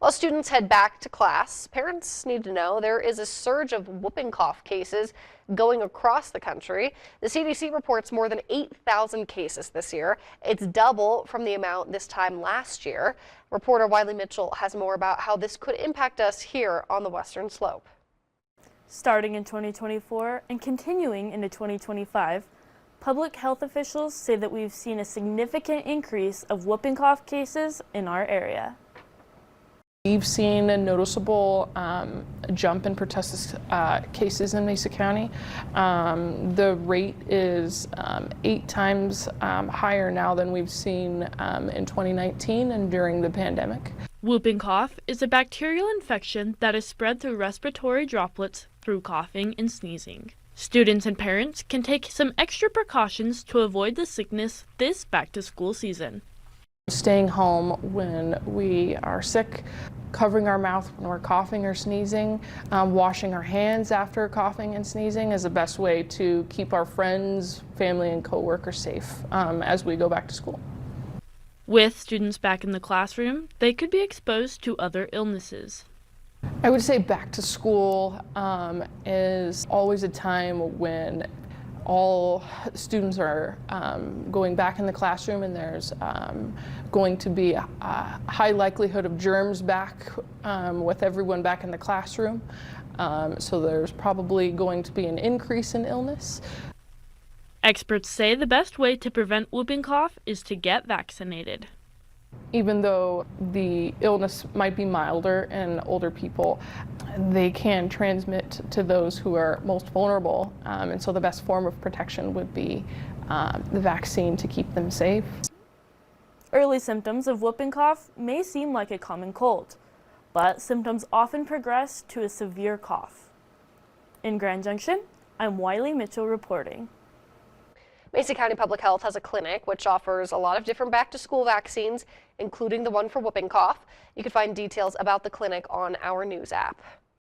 While students head back to class, parents need to know there is a surge of whooping cough cases going across the country. The CDC reports more than 8,000 cases this year. It's double from the amount this time last year. Reporter Wiley Mitchell has more about how this could impact us here on the Western Slope. Starting in 2024 and continuing into 2025, public health officials say that we've seen a significant increase of whooping cough cases in our area. We've seen a noticeable jump in pertussis cases in Mesa County. The rate is 8 times higher now than we've seen in 2019 and during the pandemic. Whooping cough is a bacterial infection that is spread through respiratory droplets through coughing and sneezing. Students and parents can take some extra precautions to avoid the sickness this back-to-school season. Staying home when we are sick, covering our mouth when we're coughing or sneezing, washing our hands after coughing and sneezing is the best way to keep our friends, family, and coworkers safe as we go back to school. With students back in the classroom, they could be exposed to other illnesses. I would say back to school is always a time when all students are going back in the classroom, and there's going to be a high likelihood of germs back with everyone back in the classroom. So there's probably going to be an increase in illness. Experts say the best way to prevent whooping cough is to get vaccinated. Even though the illness might be milder in older people, they can transmit to those who are most vulnerable, and so the best form of protection would be the vaccine to keep them safe. Early symptoms of whooping cough may seem like a common cold, but symptoms often progress to a severe cough. In Grand Junction, I'm Wiley Mitchell reporting. Mesa County Public Health has a clinic which offers a lot of different back-to-school vaccines, including the one for whooping cough. You can find details about the clinic on our news app.